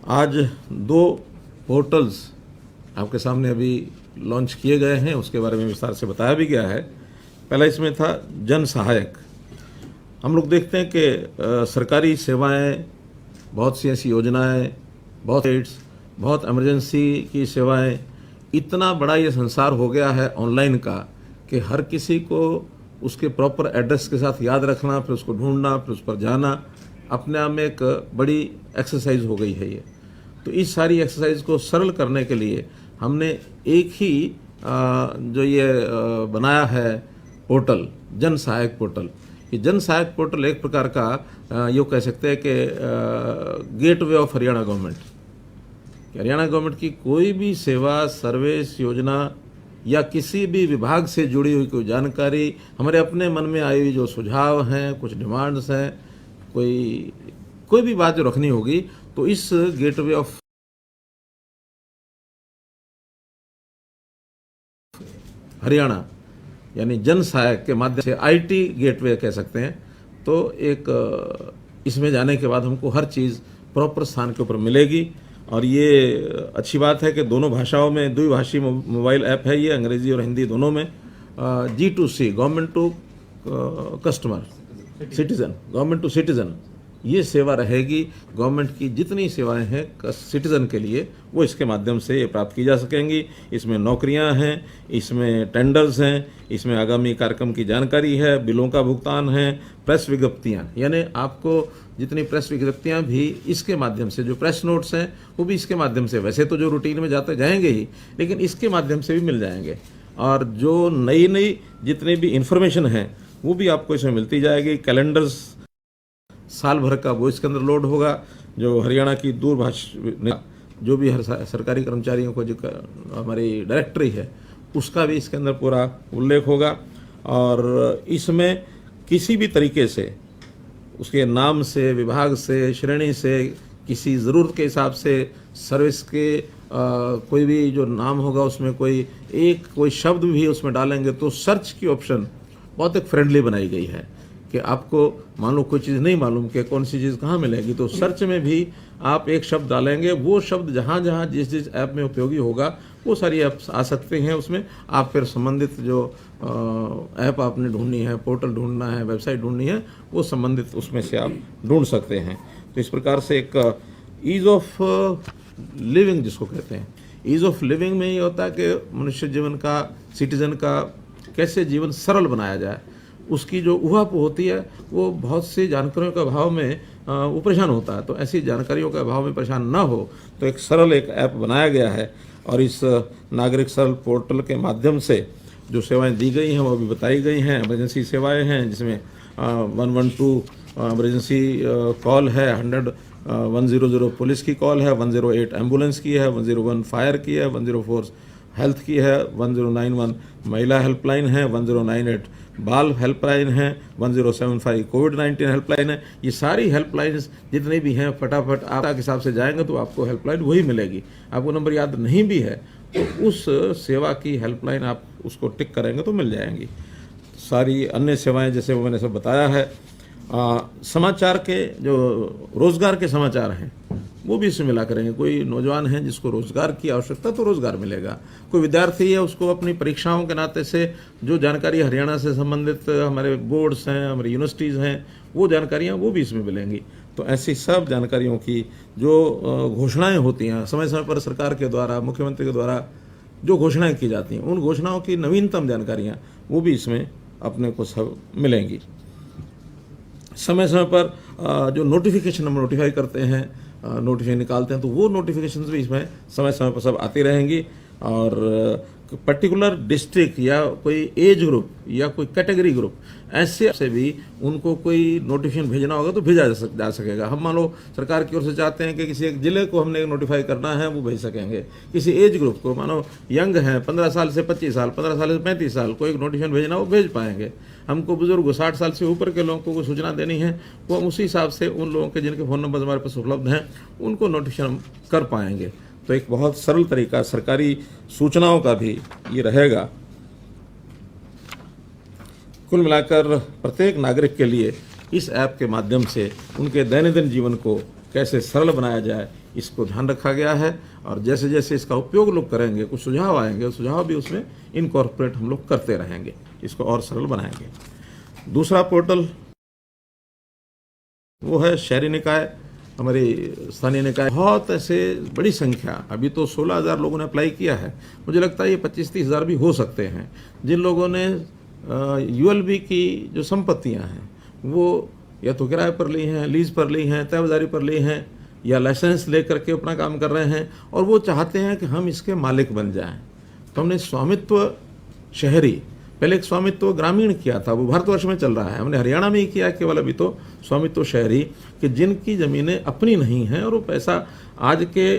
आज दो पोर्टल्स आपके सामने अभी लॉन्च किए गए हैं, उसके बारे में विस्तार से बताया भी गया है। पहला इसमें था जन सहायक। हम लोग देखते हैं कि सरकारी सेवाएं, बहुत सी ऐसी योजनाएं, बहुत एड्स, बहुत इमरजेंसी की सेवाएं, इतना बड़ा ये संसार हो गया है ऑनलाइन का कि हर किसी को उसके प्रॉपर एड्रेस के साथ याद रखना, फिर उसको ढूंढना, फिर उस पर जाना, अपने आप में एक बड़ी एक्सरसाइज हो गई है ये। तो इस सारी एक्सरसाइज को सरल करने के लिए हमने एक ही जो ये बनाया है पोर्टल, जन सहायक पोर्टल। ये जन सहायक पोर्टल एक प्रकार का यूँ कह सकते हैं कि gateway of Haryana government. Haryana government की कोई भी सेवा, सर्विस, योजना या किसी भी विभाग से जुड़ी हुई कोई जानकारी, हमारे अपने मन में आई हुई जो सुझाव हैं, कुछ डिमांड्स हैं, कोई भी बात जो रखनी होगी, तो इस गेटवे ऑफ हरियाणा यानी जन सहायक के माध्यम से, आईटी गेटवे कह सकते हैं, तो एक इसमें जाने के बाद हमको हर चीज़ प्रॉपर स्थान के ऊपर मिलेगी। और ये अच्छी बात है कि दोनों भाषाओं में द्विभाषी मोबाइल ऐप है ये, अंग्रेजी और हिंदी दोनों में। G2C, government to customer, citizen, government to citizen, ये सेवा रहेगी। गवर्नमेंट की जितनी सेवाएं हैं सिटीजन के लिए, वो इसके माध्यम से ये प्राप्त की जा सकेंगी। इसमें नौकरियां हैं, इसमें टेंडर्स हैं, इसमें आगामी कार्यक्रम की जानकारी है, बिलों का भुगतान है, प्रेस विज्ञप्तियां, यानी आपको जितनी प्रेस विज्ञप्तियां भी इसके माध्यम से, जो प्रेस नोट्स हैं वो भी इसके माध्यम से, वैसे तो जो रूटीन में जाते जाएंगे ही, लेकिन इसके माध्यम से भी मिल जाएंगे। और जो नई जितनी भी इंफॉर्मेशन है वो भी आपको इसमें मिलती जाएगी। कैलेंडर्स साल भर का वो इसके अंदर लोड होगा। जो हरियाणा की दूरभाष, जो भी हर सरकारी कर्मचारियों को जो हमारी डायरेक्टरी है, उसका भी इसके अंदर पूरा उल्लेख होगा। और इसमें किसी भी तरीके से उसके नाम से, विभाग से, श्रेणी से, किसी ज़रूरत के हिसाब से सर्विस के कोई भी जो नाम होगा उसमें कोई शब्द भी उसमें डालेंगे तो सर्च की ऑप्शन बहुत एक फ्रेंडली बनाई गई है कि आपको मान लो कोई चीज़ नहीं मालूम कि कौन सी चीज़ कहाँ मिलेगी, तो सर्च में भी आप एक शब्द डालेंगे, वो शब्द जहाँ जहाँ जिस ऐप में उपयोगी होगा वो सारी ऐप्स आ सकते हैं उसमें। आप फिर संबंधित जो ऐप आपने ढूंढनी है, पोर्टल ढूंढना है, वेबसाइट ढूंढनी है, वो संबंधित उसमें से आप ढूंढ सकते हैं। तो इस प्रकार से एक ईज़ ऑफ लिविंग जिसको कहते हैं, ईज़ ऑफ लिविंग में ये होता है कि मनुष्य जीवन का, सिटीजन का कैसे जीवन सरल बनाया जाए। उसकी जो उहापोह होती है वो बहुत सी जानकारियों के अभाव में वो परेशान होता है। तो ऐसी जानकारियों के अभाव में परेशान ना हो तो एक सरल एक ऐप बनाया गया है। और इस नागरिक सरल पोर्टल के माध्यम से जो सेवाएं दी गई हैं वो भी बताई गई हैं। इमरजेंसी सेवाएं हैं जिसमें 112 इमरजेंसी कॉल है, 100 पुलिस की कॉल है, 108 एम्बुलेंस की है, 101 फायर की है, 104 हेल्थ की है, 1091 महिला हेल्पलाइन है, 1098 बाल हेल्पलाइन है, 1075 कोविड-19 हेल्पलाइन है। ये सारी हेल्पलाइंस जितनी भी हैं, फटाफट आप के हिसाब से जाएंगे तो आपको हेल्पलाइन वही मिलेगी। आपको नंबर याद नहीं भी है तो उस सेवा की हेल्पलाइन आप उसको टिक करेंगे तो मिल जाएंगी। सारी अन्य सेवाएं जैसे वो मैंने सब बताया है। समाचार के जो रोज़गार के समाचार हैं वो भी इसमें मिला करेंगे। कोई नौजवान है जिसको रोज़गार की आवश्यकता, तो रोज़गार मिलेगा। कोई विद्यार्थी है, उसको अपनी परीक्षाओं के नाते से जो जानकारी हरियाणा से संबंधित हमारे बोर्ड्स हैं, हमारी यूनिवर्सिटीज़ हैं, वो जानकारियाँ वो भी इसमें मिलेंगी। तो ऐसी सब जानकारियों की जो घोषणाएँ होती हैं समय समय पर सरकार के द्वारा, मुख्यमंत्री के द्वारा जो घोषणाएँ की जाती हैं, उन घोषणाओं की नवीनतम जानकारियाँ वो भी इसमें अपने को सब मिलेंगी। समय समय पर जो नोटिफिकेशन हम नोटिफाई करते हैं, नोटिफिकेशन निकालते हैं, तो वो नोटिफिकेशंस भी इसमें समय समय पर सब आती रहेंगी। और पर्टिकुलर डिस्ट्रिक्ट या कोई एज ग्रुप या कोई कैटेगरी ग्रुप, ऐसे से भी उनको कोई नोटिफिकेशन भेजना होगा तो भेजा जा सकेगा। हम मान लो सरकार की ओर से चाहते हैं कि किसी एक ज़िले को हमने नोटिफाई करना है, वो भेज सकेंगे। किसी एज ग्रुप को, मानो यंग है 15 साल से 25 साल, 15 साल से 35 साल, कोई नोटिफिकेशन भेजना वो भेज पाएंगे। हमको बुजुर्ग 60 साल से ऊपर के लोगों को सूचना देनी है, वो हम उसी हिसाब से उन लोगों के जिनके फ़ोन नंबर हमारे पास उपलब्ध हैं उनको नोटिफिकेशन कर पाएंगे। तो एक बहुत सरल तरीका सरकारी सूचनाओं का भी ये रहेगा। कुल मिलाकर प्रत्येक नागरिक के लिए इस ऐप के माध्यम से उनके दैनंदिन जीवन को कैसे सरल बनाया जाए, इसको ध्यान रखा गया है। और जैसे जैसे इसका उपयोग लोग करेंगे, कुछ सुझाव आएंगे, सुझाव भी उसमें इनकॉर्पोरेट हम लोग करते रहेंगे, इसको और सरल बनाएंगे। दूसरा पोर्टल वो है शहरी निकाय, हमारी स्थानीय निकाय। बहुत ऐसे बड़ी संख्या, अभी तो 16,000 लोगों ने अप्लाई किया है, मुझे लगता है ये 25-30 हज़ार भी हो सकते हैं, जिन लोगों ने यूएलबी की जो संपत्तियां हैं वो या तो किराए पर ली हैं, लीज पर ली हैं, तयबाजारी पर ली हैं, या लाइसेंस ले करके अपना काम कर रहे हैं और वो चाहते हैं कि हम इसके मालिक बन जाएं। तो हमने स्वामित्व शहरी, पहले एक स्वामित्व ग्रामीण किया था, वो भारतवर्ष में चल रहा है, हमने हरियाणा में ही किया केवल अभी तो स्वामित्व शहरी, कि जिनकी ज़मीनें अपनी नहीं हैं और वो पैसा आज के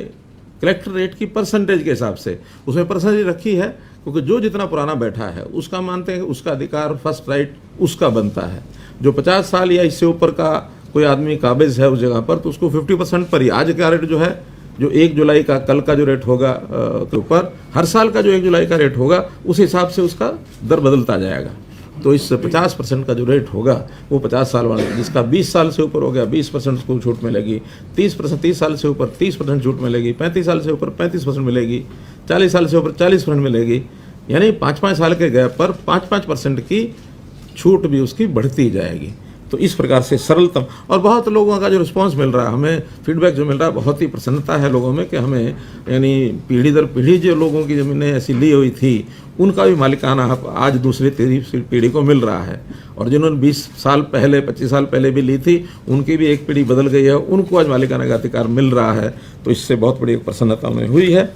कलेक्टर रेट की परसेंटेज के हिसाब से उसमें परसेंटेज रखी है, क्योंकि जो जितना पुराना बैठा है उसका मानते हैं कि उसका अधिकार फर्स्ट राइट उसका बनता है। जो 50 साल या इससे ऊपर का कोई आदमी काबिज है उस जगह पर, तो उसको 50% पर ही आज का रेट जो है, जो 1 जुलाई का कल का जो रेट होगा के ऊपर, हर साल का जो 1 जुलाई का रेट होगा उस हिसाब से उसका दर बदलता जाएगा। तो इस 50% का जो रेट होगा वो 50 साल वाला, जिसका 20 साल से ऊपर हो गया 20% उसको छूट मिलेगी, 30 साल से ऊपर 30% छूट मिलेगी, 35 साल से ऊपर 35% मिलेगी, 40 साल से ऊपर 40% मिलेगी, यानी 5-5 साल के गैप पर 5-5% की छूट भी उसकी बढ़ती जाएगी। तो इस प्रकार से सरलतम, और बहुत लोगों का जो रिस्पांस मिल रहा है, हमें फीडबैक जो मिल रहा है, बहुत ही प्रसन्नता है लोगों में कि हमें यानी पीढ़ी दर पीढ़ी जो लोगों की ज़मीनें ऐसी ली हुई थी उनका भी मालिकाना हक आज दूसरी तीसरी पीढ़ी को मिल रहा है, और जिन्होंने 20 साल पहले 25 साल पहले भी ली थी उनकी भी एक पीढ़ी बदल गई है, उनको आज मालिकाना का अधिकार मिल रहा है। तो इससे बहुत बड़ी प्रसन्नता उन्हें हुई है।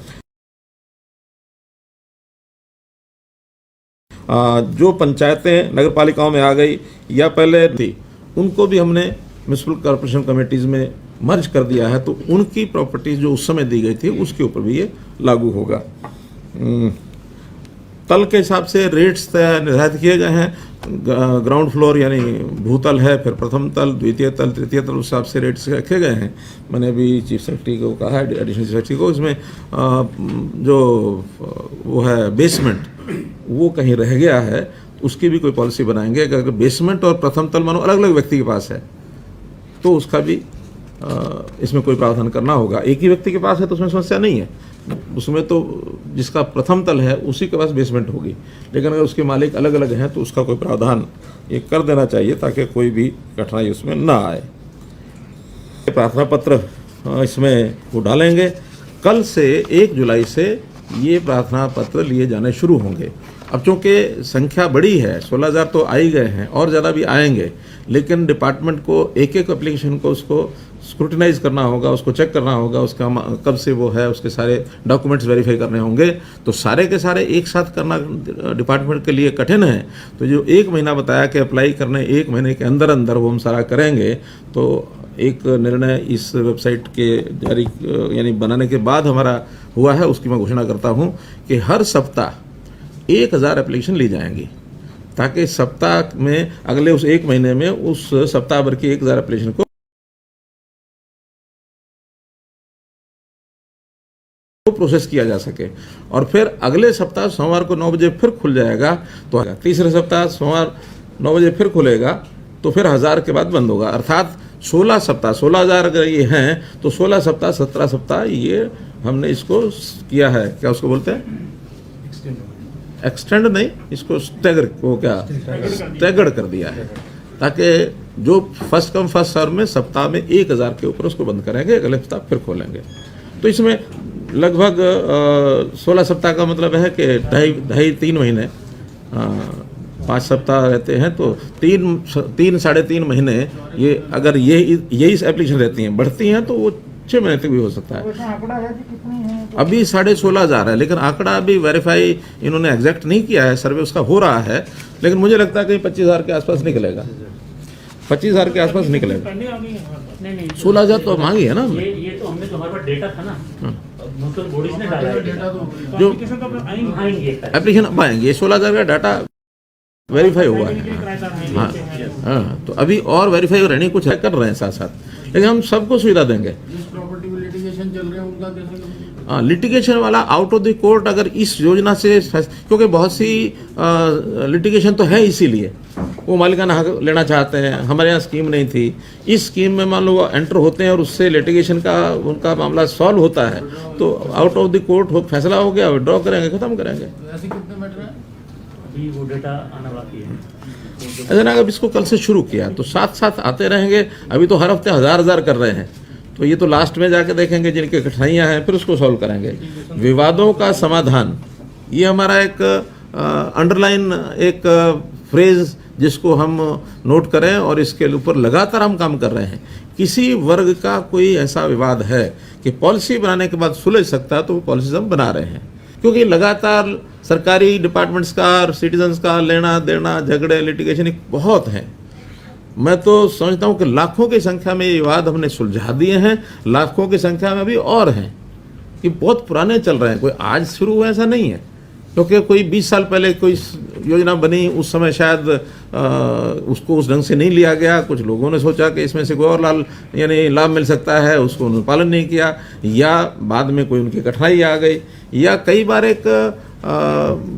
जो पंचायतें नगर पालिकाओं में आ गई या पहले थी, उनको भी हमने म्यूनिसिपल कॉर्पोरेशन कमेटीज़ में मर्ज कर दिया है, तो उनकी प्रॉपर्टीज जो उस समय दी गई थी उसके ऊपर भी ये लागू होगा। तल के हिसाब से रेट्स निर्धारित किए गए हैं। ग्राउंड फ्लोर यानी भूतल है, फिर प्रथम तल, द्वितीय तल, तृतीय तल, उस हिसाब से रेट्स रखे गए हैं। मैंने अभी चीफ सेक्रेटरी को कहा है, एडिशनल चीफ सेक्रेटरी को, इसमें जो वो है बेसमेंट वो कहीं रह गया है, उसकी भी कोई पॉलिसी बनाएंगे। अगर बेसमेंट और प्रथम तल मानो अलग अलग व्यक्ति के पास है तो उसका भी इसमें कोई प्रावधान करना होगा। एक ही व्यक्ति के पास है तो उसमें समस्या नहीं है, उसमें तो जिसका प्रथम तल है उसी के पास बेसमेंट होगी, लेकिन अगर उसके मालिक अलग अलग हैं तो उसका कोई प्रावधान ये कर देना चाहिए ताकि कोई भी कठिनाई उसमें ना आए। प्रार्थना पत्र इसमें वो डालेंगे। कल से 1 जुलाई से ये प्रार्थना पत्र लिए जाने शुरू होंगे। अब चूँकि संख्या बड़ी है, 16,000 तो आ ही गए हैं और ज़्यादा भी आएंगे, लेकिन डिपार्टमेंट को एक एक एप्लीकेशन को उसको स्क्रूटिनाइज करना होगा, उसको चेक करना होगा, उसका कब से वो है, उसके सारे डॉक्यूमेंट्स वेरीफाई करने होंगे। तो सारे के सारे एक साथ करना डिपार्टमेंट के लिए कठिन है। तो जो 1 महीना बताया कि अप्लाई करने 1 महीने के अंदर अंदर वो हम सारा करेंगे, तो एक निर्णय इस वेबसाइट के जारी यानी बनाने के बाद हमारा हुआ है, उसकी मैं घोषणा करता हूँ कि हर सप्ताह 1,000 एप्लीकेशन ली जाएंगी, ताकि सप्ताह में अगले उस 1 महीने में उस सप्ताह भर की 1,000 एप्लीकेशन को प्रोसेस किया जा सके। और फिर अगले सप्ताह सोमवार को 9 बजे फिर खुल जाएगा, तो तीसरे सप्ताह सोमवार 9 बजे फिर खुलेगा, तो फिर 1,000 के बाद बंद होगा। अर्थात 16 सप्ताह, 16,000 अगर ये हैं तो 16 सप्ताह 17 सप्ताह ये हमने इसको किया है, क्या उसको बोलते हैं, एक्सटेंड नहीं, इसको स्टैगर को क्या स्टैगर्ड कर दिया है, ताकि जो फर्स्ट कम फर्स्ट सर्व में सप्ताह में 1,000 के ऊपर उसको बंद करेंगे, अगले सप्ताह फिर खोलेंगे। तो इसमें लगभग 16 सप्ताह का मतलब है कि 2.5-3 महीने, 5 सप्ताह रहते हैं तो 3-3.5 महीने ये अगर यही एप्लीकेशन रहती हैं, बढ़ती हैं तो वो 6 महीने तक भी हो सकता है। अभी 16,500 है, लेकिन आंकड़ा अभी वेरीफाई इन्होंने एग्जैक्ट नहीं किया है, सर्वे उसका हो रहा है, लेकिन मुझे लगता है कहीं 25,000 के आसपास निकलेगा, 25,000 के आसपास निकलेगा। 16,000 तो मांगी है ना हमने, ये तो हमने, तो हमारे पास डेटा था ना, तो बॉडीज ने डाला है डेटा, तो जो आएंगे एप्लीकेशन अब आएंगे, ये 16,000 का डाटा वेरीफाई हुआ है। हाँ, तो अभी और वेरीफाई रहनी कुछ है, कर रहे हैं साथ साथ, लेकिन हम सबको सुविधा देंगे। हाँ, लिटिगेशन वाला आउट ऑफ द कोर्ट अगर इस योजना से, क्योंकि बहुत सी लिटिगेशन तो है इसीलिए वो मालिकाना हक लेना चाहते हैं, हमारे यहाँ स्कीम नहीं थी। इस स्कीम में मान लो वो एंटर होते हैं और उससे लिटिगेशन का उनका मामला सॉल्व होता है, तो आउट ऑफ द कोर्ट फैसला हो गया, विड्रॉ करेंगे, खत्म करेंगे। ऐसे कितने मैटर हैं? अभी वो डेटा आना बाकी है। ऐसा ना, अब इसको कल से शुरू किया तो साथ साथ आते रहेंगे। अभी तो हर हफ्ते हजार कर रहे हैं, तो ये तो लास्ट में जाके देखेंगे जिनकी कठिनाइयाँ हैं, फिर उसको सॉल्व करेंगे। विवादों का समाधान, ये हमारा एक अंडरलाइन एक फ्रेज जिसको हम नोट करें और इसके ऊपर लगातार हम काम कर रहे हैं। किसी वर्ग का कोई ऐसा विवाद है कि पॉलिसी बनाने के बाद सुलझ सकता है, तो वो पॉलिसीज हम बना रहे हैं, क्योंकि लगातार सरकारी डिपार्टमेंट्स का और सिटीजन्स का लेना देना, झगड़े, लिटिगेशन बहुत है। मैं तो समझता हूँ कि लाखों की संख्या में ये विवाद हमने सुलझा दिए हैं, लाखों की संख्या में अभी और हैं कि बहुत पुराने चल रहे हैं, कोई आज शुरू हुआ ऐसा नहीं है। क्योंकि कोई 20 साल पहले कोई योजना बनी, उस समय शायद उसको उस ढंग से नहीं लिया गया, कुछ लोगों ने सोचा कि इसमें से कोई और लाभ मिल सकता है, उसको उन्होंने पालन नहीं किया, या बाद में कोई उनकी कठिनाई आ गई, या कई बार एक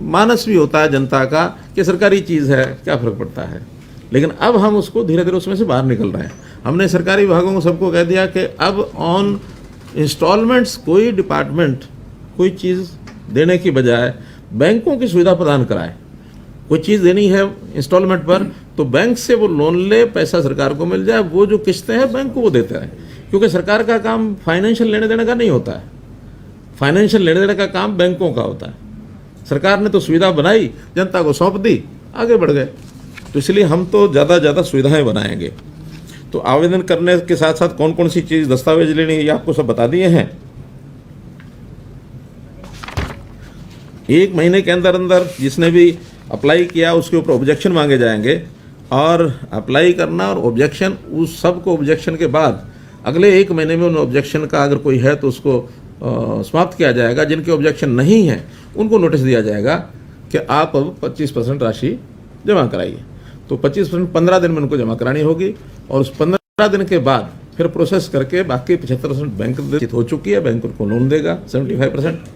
मानस भी होता है जनता का कि सरकारी चीज़ है, क्या फ़र्क पड़ता है। लेकिन अब हम उसको धीरे धीरे उसमें से बाहर निकल रहे हैं। हमने सरकारी विभागों को सबको कह दिया कि अब ऑन इंस्टॉलमेंट्स कोई डिपार्टमेंट कोई चीज़ देने की बजाय बैंकों की सुविधा प्रदान कराए। कोई चीज़ देनी है इंस्टॉलमेंट पर, तो बैंक से वो लोन ले, पैसा सरकार को मिल जाए, वो जो किस्तें हैं बैंक को वो देते रहें, क्योंकि सरकार का काम फाइनेंशियल लेने देने का नहीं होता है, फाइनेंशियल लेने देने का काम बैंकों का होता है। सरकार ने तो सुविधा बनाई, जनता को सौंप दी, आगे बढ़ गए। तो इसलिए हम तो ज़्यादा ज़्यादा सुविधाएं बनाएंगे। तो आवेदन करने के साथ साथ कौन कौन सी चीज़ दस्तावेज लेनी है, ये आपको सब बता दिए हैं। 1 महीने के अंदर अंदर जिसने भी अप्लाई किया उसके ऊपर ऑब्जेक्शन मांगे जाएंगे, और अप्लाई करना और ऑब्जेक्शन, उस सब को ऑब्जेक्शन के बाद अगले 1 महीने में उन ऑब्जेक्शन का अगर कोई है तो उसको समाप्त किया जाएगा। जिनके ऑब्जेक्शन नहीं है उनको नोटिस दिया जाएगा कि आप अब 25% राशि जमा कराइए। तो 25% 15 दिन में उनको जमा करानी होगी, और उस 15 दिन के बाद फिर प्रोसेस करके बाकी 75% बैंक हो चुकी है, बैंक उनको लोन देगा 75%।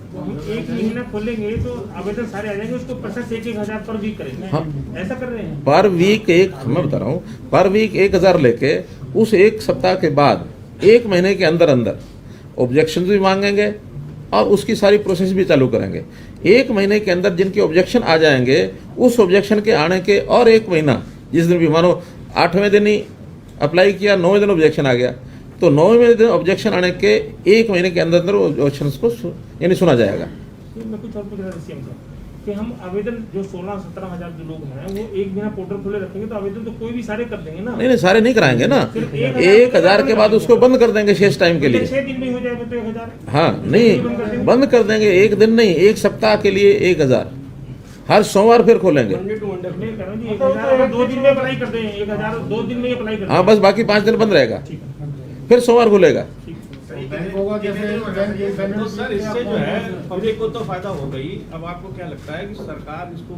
एक महीना खोलेंगे तो आवेदन सारे आ जाएंगे, उसको प्रोसेस 1,000 पर वीक करेंगे। हाँ, ऐसा कर रहे हैं पर वीक मैं बता रहा हूँ, पर वीक 1,000 लेके उस 1 सप्ताह के बाद 1 महीने के अंदर अंदर ऑब्जेक्शन भी मांगेंगे और उसकी सारी प्रोसेस भी चालू करेंगे। 1 महीने के अंदर जिनके ऑब्जेक्शन आ जाएंगे, उस ऑब्जेक्शन के आने के और 1 महीना, जिस दिन भी मानो 8वें दिन ही अप्लाई किया, 9वें दिन ऑब्जेक्शन आ गया, तो 9वें दिन ऑब्जेक्शन आने के 1 महीने के अंदर अंदर ऑब्जेक्शन को यानी सुना जाएगा। मैं कुछ और पूछ रहा था सीएम साहब कि हम आवेदन जो 16-17 हजार जो लोग हैं वो एक बिना पोर्टल खोले रखेंगे, तो आवेदन तो कोई भी सारे कर देंगे ना। नहीं, सारे नहीं कराएंगे ना, 1,000 के बाद उसको बंद कर देंगे शेष टाइम के लिए। 6 दिन में हो जाएगा तो 1,000। हाँ, नहीं, बंद कर देंगे, 1 दिन नहीं, 1 सप्ताह के लिए 1,000 हर सोमवार फिर खोलेंगे। 2 दिन में अप्लाई कर दें, 1,000 2 दिन में अप्लाई कर दें। हाँ, बस बाकी 5 दिन बंद रहेगा, फिर सोमवार खुलेगा। बैंक होगा कैसे? तो सर इससे जो है पब्लिक को तो फायदा हो गई। अब आपको क्या लगता है कि सरकार इसको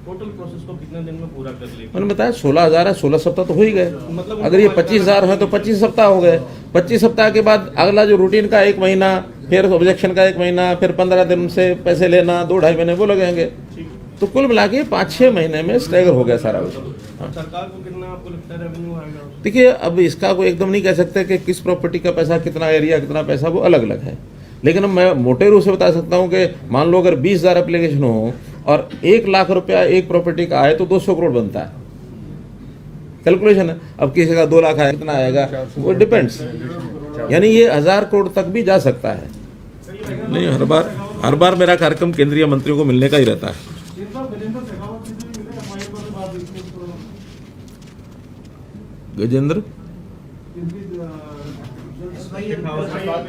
टोटल प्रोसेस को कितने दिन में पूरा कर लेगी? मैंने बताया 16,000 है, 16 सप्ताह तो हो ही गए। मतलब अगर ये 25,000 है तो 25 सप्ताह हो गए। 25 सप्ताह के बाद अगला जो रूटीन का 1 महीना, फिर ऑब्जेक्शन का 1 महीना, फिर 15 दिन से पैसे लेना, 2-2.5 महीने वो लगेंगे। तो कुल मिला के 5-6 महीने में स्टैगर हो गया सारा। सरकार को कितना आपको लगता है रेवेन्यू आएगा? देखिए, अब इसका कोई एकदम नहीं कह सकते कि किस प्रॉपर्टी का पैसा, कितना एरिया, कितना पैसा, वो अलग अलग है। लेकिन मैं मोटे रूप से बता सकता हूँ कि मान लो अगर 20,000 एप्लीकेशन हो और 1 लाख रुपया एक प्रॉपर्टी का आए तो 200 करोड़ बनता है। कैलकुलेशन है। अब किसी का 2 लाख आए, कितना आएगा, वो डिपेंड्स। यानी ये 1,000 करोड़ तक भी जा सकता है। नहीं, हर बार मेरा कार्यक्रम केंद्रीय मंत्रियों को मिलने का ही रहता है। गजेंद्र,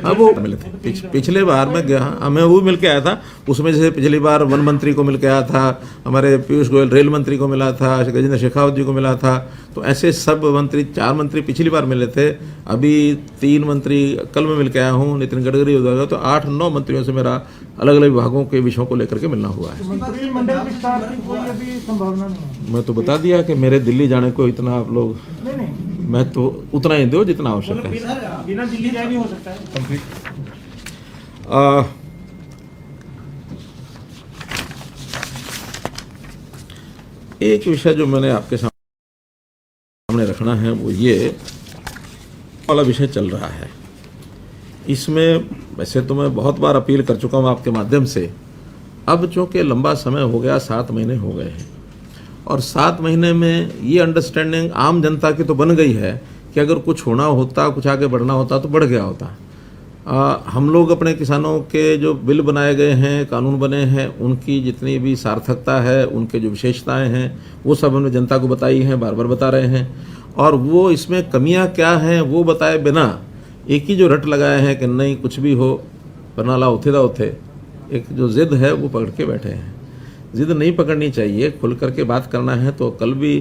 हाँ, वो मिले थे पिछले बार मैं गया, मैं वो मिल के आया था। उसमें जैसे पिछली बार वन मंत्री को मिल के आया था, हमारे पीयूष गोयल रेल मंत्री को मिला था, गजेंद्र शेखावत जी को मिला था। तो ऐसे सब मंत्री, 4 मंत्री पिछली बार मिले थे। अभी 3 मंत्री कल मैं मिल के आया हूँ, नितिन गडकरी हो जाएगा। तो 8-9 मंत्रियों से मेरा अलग अलग विभागों के विषयों को लेकर के मिलना हुआ है। मंत्रिमंडल विस्तार की कोई अभी संभावना नहीं है। मैं तो बता दिया कि मेरे दिल्ली जाने को इतना आप लोग, नहीं, मैं तो उतना ही दो जितना आवश्यक है। बिना दिल्ली जाए भी हो सकता है। एक विषय जो मैंने आपके सामने देखना है वो ये वाला विषय चल रहा है। इसमें वैसे तो मैं बहुत बार अपील कर चुका हूँ आपके माध्यम से, अब चूँकि लंबा समय हो गया, 7 महीने हो गए हैं, और 7 महीने में ये अंडरस्टैंडिंग आम जनता की तो बन गई है कि अगर कुछ होना होता, कुछ आगे बढ़ना होता तो बढ़ गया होता। हम लोग अपने किसानों के जो बिल बनाए गए हैं, कानून बने हैं, उनकी जितनी भी सार्थकता है, उनके जो विशेषताएं हैं, वो सब हमने जनता को बताई हैं, बार बार बता रहे हैं। और वो इसमें कमियां क्या हैं वो बताए बिना एक ही जो रट लगाए हैं कि नहीं कुछ भी हो बनाला उथे दा उथे, एक जो जिद है वो पकड़ के बैठे हैं। जिद नहीं पकड़नी चाहिए, खुल करके बात करना है। तो कल भी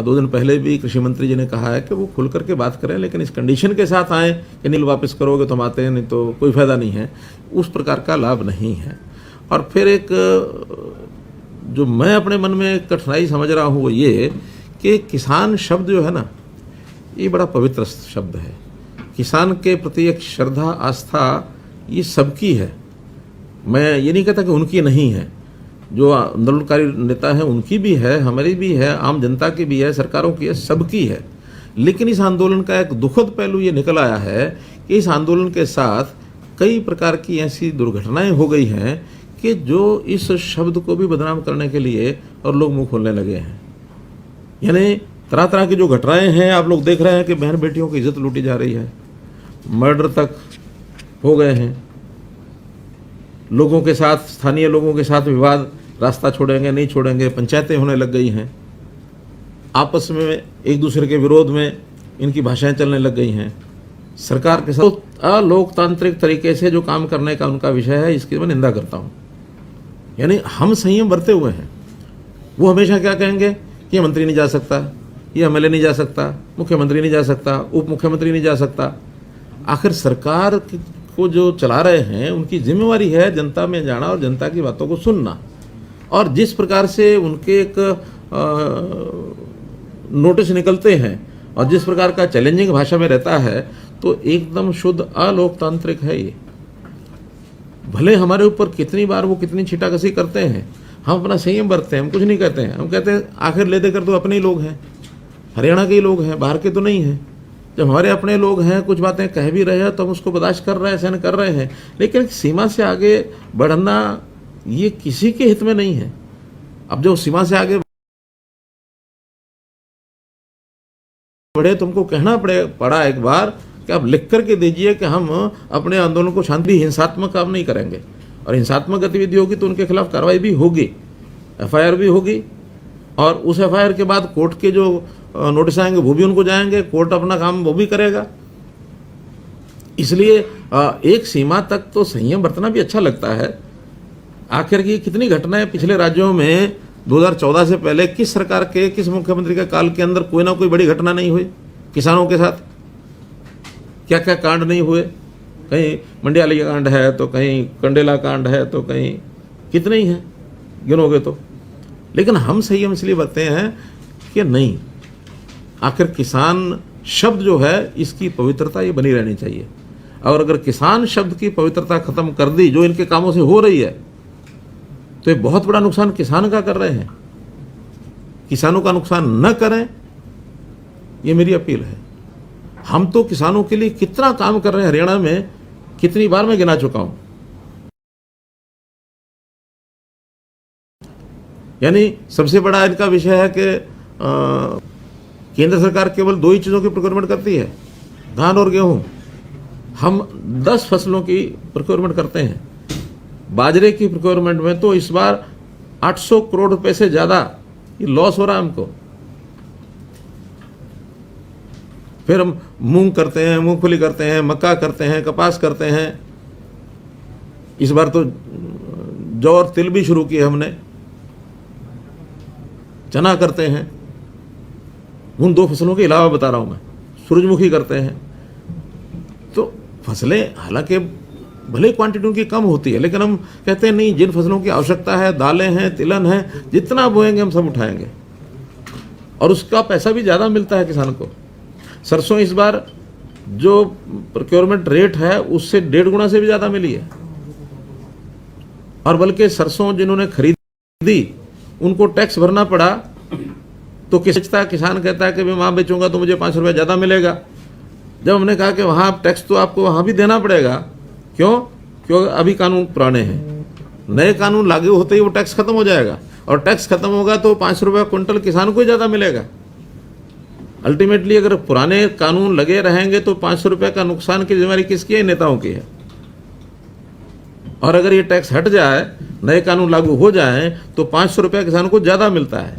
2 दिन पहले भी कृषि मंत्री जी ने कहा है कि वो खुल करके बात करें, लेकिन इस कंडीशन के साथ आएँ कि नील वापस करोगे तो हम आते हैं, नहीं तो कोई फ़ायदा नहीं है। उस प्रकार का लाभ नहीं है। और फिर एक जो मैं अपने मन में कठिनाई समझ रहा हूँ वो ये कि किसान शब्द जो है ना, ये बड़ा पवित्र शब्द है। किसान के प्रति एक श्रद्धा, आस्था ये सबकी है। मैं ये नहीं कहता कि उनकी नहीं है, जो आंदोलनकारी नेता हैं उनकी भी है, हमारी भी है, आम जनता की भी है, सरकारों की है, सबकी है। लेकिन इस आंदोलन का एक दुखद पहलू ये निकल आया है कि इस आंदोलन के साथ कई प्रकार की ऐसी दुर्घटनाएं हो गई हैं कि जो इस शब्द को भी बदनाम करने के लिए और लोग मुंह खोलने लगे हैं। यानी तरह तरह की जो घटनाएं हैं, आप लोग देख रहे हैं कि बहन बेटियों की इज्जत लूटी जा रही है, मर्डर तक हो गए हैं, लोगों के साथ, स्थानीय लोगों के साथ विवाद, रास्ता छोड़ेंगे नहीं छोड़ेंगे, पंचायतें होने लग गई हैं, आपस में एक दूसरे के विरोध में इनकी भाषाएं चलने लग गई हैं। सरकार के साथ अलोकतांत्रिक तरीके से जो काम करने का उनका विषय है, इसकी मैं निंदा करता हूं। यानी हम संयम बरते हुए हैं। वो हमेशा क्या कहेंगे कि ये मंत्री नहीं जा सकता, ये एमएलए नहीं जा सकता, मुख्यमंत्री नहीं जा सकता, उप मुख्यमंत्री नहीं जा सकता। आखिर सरकार को जो चला रहे हैं उनकी जिम्मेवारी है जनता में जाना और जनता की बातों को सुनना। और जिस प्रकार से उनके एक नोटिस निकलते हैं और जिस प्रकार का चैलेंजिंग भाषा में रहता है, तो एकदम शुद्ध अलोकतांत्रिक है ये। भले हमारे ऊपर कितनी बार वो कितनी छीटाकशी करते हैं, हम अपना संयम बरतते हैं, हम कुछ नहीं कहते हैं। हम कहते हैं आखिर ले देकर तो अपने ही लोग हैं, हरियाणा के ही लोग हैं, बाहर के तो नहीं हैं। जब हमारे अपने लोग हैं, कुछ बातें कह भी रहे हैं तो हम उसको बर्दाश्त कर रहे हैं, सहन कर रहे हैं। लेकिन सीमा से आगे बढ़ना ये किसी के हित में नहीं है। अब जो सीमा से आगे बढ़े, तुमको कहना पड़ा एक बार कि आप लिख करके दीजिए कि हम अपने आंदोलन को शांति, हिंसात्मक काम नहीं करेंगे, और हिंसात्मक गतिविधि होगी तो उनके खिलाफ कार्रवाई भी होगी, एफआईआर भी होगी, और उस एफआईआर के बाद कोर्ट के जो नोटिस आएंगे वो भी उनको जाएंगे, कोर्ट अपना काम वो भी करेगा। इसलिए एक सीमा तक तो संयम बरतना भी अच्छा लगता है। आखिर की कितनी घटनाएं पिछले राज्यों में 2014 से पहले किस सरकार के, किस मुख्यमंत्री के काल के अंदर कोई ना कोई बड़ी घटना नहीं हुई किसानों के साथ? क्या क्या कांड नहीं हुए? कहीं मंडियाली का कांड है तो कहीं कंडेला कांड है तो कहीं कितने ही हैं, गिनोगे तो। लेकिन हम संयम इसलिए बरते हैं कि नहीं, आखिर किसान शब्द जो है इसकी पवित्रता ये बनी रहनी चाहिए। और अगर किसान शब्द की पवित्रता खत्म कर दी, जो इनके कामों से हो रही है, तो ये बहुत बड़ा नुकसान किसान का कर रहे हैं। किसानों का नुकसान न करें, ये मेरी अपील है। हम तो किसानों के लिए कितना काम कर रहे हैं हरियाणा में, कितनी बार मैं गिना चुका हूं। यानी सबसे बड़ा इनका विषय है कि केंद्र सरकार केवल 2 ही चीज़ों की प्रोक्योरमेंट करती है, धान और गेहूं। हम 10 फसलों की प्रोक्योरमेंट करते हैं। बाजरे की प्रोक्योरमेंट में तो इस बार 800 करोड़ रुपए से ज़्यादा ये लॉस हो रहा है हमको। फिर हम मूंग करते हैं, मूंगफली करते हैं, मक्का करते हैं, कपास करते हैं। इस बार तो जौ और तिल भी शुरू किए हमने, चना करते हैं। उन 2 फसलों के अलावा बता रहा हूं मैं, सूरजमुखी करते हैं। तो फसलें हालांकि भले क्वांटिटी उनकी कम होती है, लेकिन हम कहते हैं नहीं, जिन फसलों की आवश्यकता है, दालें हैं, तिलहन है, जितना बोएंगे हम सब उठाएंगे, और उसका पैसा भी ज़्यादा मिलता है किसान को। सरसों इस बार जो प्रोक्योरमेंट रेट है उससे 1.5 गुना से भी ज़्यादा मिली है। और बल्कि सरसों जिन्होंने खरीदी उनको टैक्स भरना पड़ा तो किसान कहता है कि मैं वहाँ बेचूंगा तो मुझे 5 रुपये ज़्यादा मिलेगा। जब हमने कहा कि वहाँ टैक्स तो आपको वहाँ भी देना पड़ेगा, क्यों अभी कानून पुराने हैं, नए कानून लागू होते ही वो टैक्स खत्म हो जाएगा, और टैक्स खत्म होगा तो 5 रुपये क्विंटल किसान को ही ज़्यादा मिलेगा। अल्टीमेटली अगर पुराने कानून लगे रहेंगे तो 500 रुपये का नुकसान की जिम्मेदारी किसकी है? नेताओं की है। और अगर ये टैक्स हट जाए, नए कानून लागू हो जाएं, तो 500 रुपये किसान को ज़्यादा मिलता है।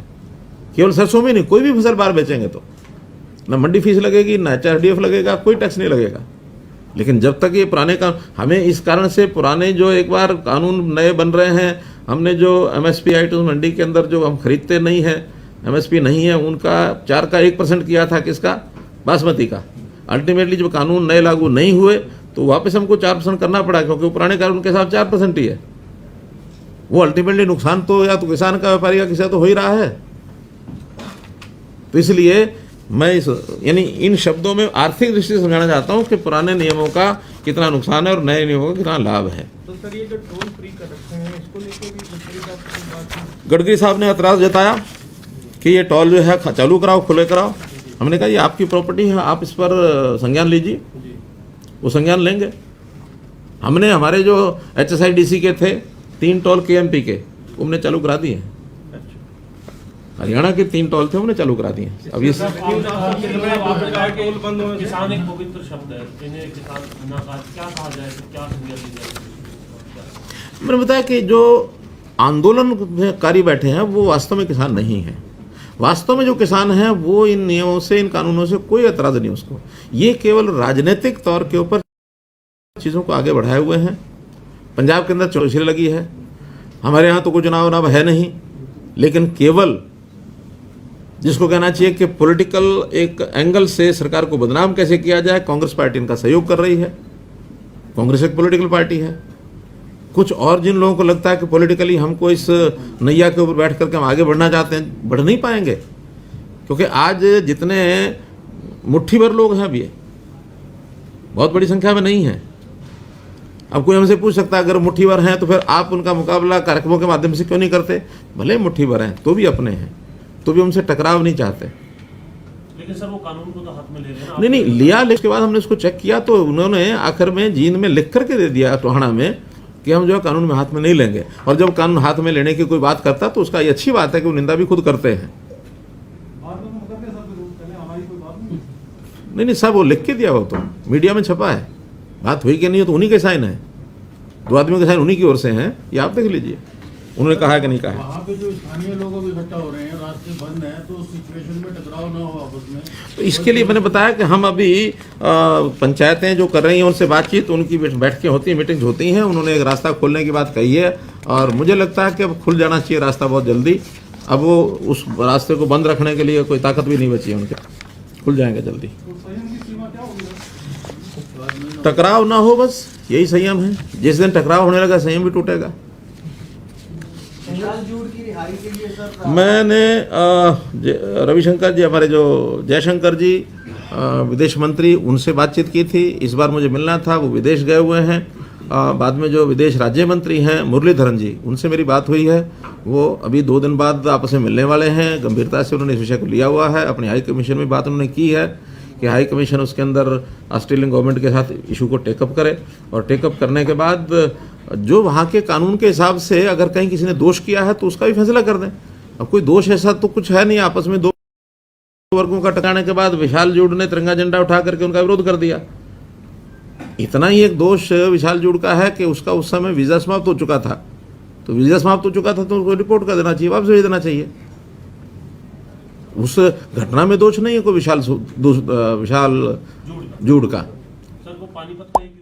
केवल सरसों में नहीं, कोई भी फसल बाहर बेचेंगे तो ना मंडी फीस लगेगी, ना HRDF लगेगा, कोई टैक्स नहीं लगेगा। लेकिन जब तक ये पुराने कानून, हमें इस कारण से पुराने जो एक बार कानून नए बन रहे हैं, हमने जो MSP आइटम्स मंडी के अंदर जो हम खरीदते नहीं हैं, MSP नहीं है, उनका 4 का 1% किया था, किसका? बासमती का। अल्टीमेटली जब कानून नए लागू नहीं हुए तो वापस हमको 4% करना पड़ा, क्योंकि पुराने कानून के हिसाब 4% ही है। वो अल्टीमेटली नुकसान तो या तो किसान का, व्यापारी का, किसी का तो हो ही रहा है। तो इसलिए मैं यानी इन शब्दों में आर्थिक दृष्टि से समझाना चाहता हूँ कि पुराने नियमों का कितना नुकसान है और नए नियमों का कितना लाभ है। तो सर ये जो टोल फ्री कर रखे हैं, इसको लेके भी गडकरी साहब से बात की? गडकरी साहब ने एतराज़ जताया कि ये टोल जो है चालू कराओ, खुले कराओ। हमने कहा ये आपकी प्रॉपर्टी है, आप इस पर संज्ञान लीजिए। वो संज्ञान लेंगे। हमने हमारे जो HSIDC के थे 3 टोल KMP के, हमने चालू करा दिए हैं। हरियाणा के 3 टोल थे, हमने चालू करा दिए हैं। अब ये किसान एक पवित्र शब्द है, इन्हें किसान ना कहा, क्या कहा जाए, क्या संज्ञा ली जाए? मैंने बताया कि जो आंदोलनकारी बैठे हैं वो वास्तव में किसान नहीं हैं। वास्तव में जो किसान हैं वो इन नियमों से, इन कानूनों से कोई एतराज़ नहीं उसको। ये केवल राजनीतिक तौर के ऊपर चीज़ों को आगे बढ़ाए हुए हैं। पंजाब के अंदर चौधरी लगी है, हमारे यहाँ तो कोई चुनाव है नहीं, लेकिन केवल जिसको कहना चाहिए कि पॉलिटिकल एक एंगल से सरकार को बदनाम कैसे किया जाए, कांग्रेस पार्टी इनका सहयोग कर रही है। कांग्रेस एक पॉलिटिकल पार्टी है। कुछ और जिन लोगों को लगता है कि पॉलिटिकली हमको इस नैया के ऊपर बैठ करके हम आगे बढ़ना चाहते हैं, बढ़ नहीं पाएंगे, क्योंकि आज जितने मुट्ठी भर लोग हैं, अभी बहुत बड़ी संख्या में नहीं है। अब कोई हमसे पूछ सकता है अगर मुट्ठी भर हैं तो फिर आप उनका मुकाबला कार्यक्रमों के माध्यम से क्यों नहीं करते? भले मुट्ठी भर हैं तो भी अपने हैं, तो भी उनसे टकराव नहीं चाहते। लेकिन सर वो कानून को तो हाथ में ले लेना। नहीं लिया, लेकिन उसके बाद हमने उसको चेक किया तो उन्होंने आखिर में जींद में लिख करके दे दिया टोहाना में कि हम जो है कानून में हाथ में नहीं लेंगे। और जब कानून हाथ में लेने की कोई बात करता तो उसका ये अच्छी बात है कि वो निंदा भी खुद करते हैं। नहीं सब वो लिख के दिया, वो तो मीडिया में छपा है। बात हुई कि नहीं, तो उन्हीं के साइन है, 2 आदमियों के साइन उन्हीं की ओर से हैं। ये आप देख लीजिए, उन्होंने कहा कि नहीं कहा। वहाँ पे जो स्थानीय लोग अभी इकट्ठा हो रहे हैं, रास्ते बंद हैं, तो उस सिचुएशन में टकराव ना हो आपस में। तो इसके लिए मैंने बताया कि हम अभी पंचायतें जो कर रही हैं उनसे बातचीत, उनकी बैठकें होती हैं, मीटिंग्स होती हैं। उन्होंने एक रास्ता खोलने की बात कही है और मुझे लगता है कि अब खुल जाना चाहिए रास्ता बहुत जल्दी। अब वो उस रास्ते को बंद रखने के लिए कोई ताकत भी नहीं बची है उनके, खुल जाएंगे जल्दी। टकराव ना हो, बस यही संयम है। जिस दिन टकराव होने लगा संयम भी टूटेगा। मैंने रविशंकर जी, हमारे जो जयशंकर जी विदेश मंत्री, उनसे बातचीत की थी। इस बार मुझे मिलना था, वो विदेश गए हुए हैं। बाद में जो विदेश राज्य मंत्री हैं मुरलीधरन जी, उनसे मेरी बात हुई है। वो अभी 2 दिन बाद आपस में मिलने वाले हैं। गंभीरता से उन्होंने इस विषय को लिया हुआ है। अपनी हाई कमीशन में बात उन्होंने की है कि हाई कमीशन उसके अंदर ऑस्ट्रेलियन गवर्नमेंट के साथ इशू को टेकअप करे, और टेकअप करने के बाद जो वहाँ के कानून के हिसाब से अगर कहीं किसी ने दोष किया है तो उसका भी फैसला कर दें। अब कोई दोष ऐसा तो कुछ है नहीं। आपस में 2 वर्गों का टकराने के बाद विशाल जूड़ ने तिरंगा झंडा उठा करके उनका विरोध कर दिया। इतना ही एक दोष विशाल जूड़ का है कि उसका उस समय वीज़ा समाप्त हो चुका था। तो वीज़ा समाप्त हो चुका था तो उसको रिपोर्ट कर देना चाहिए, वापस भेज देना चाहिए। उस घटना में दोष नहीं है कोई विशाल जूड़ का। सर वो पानीपत का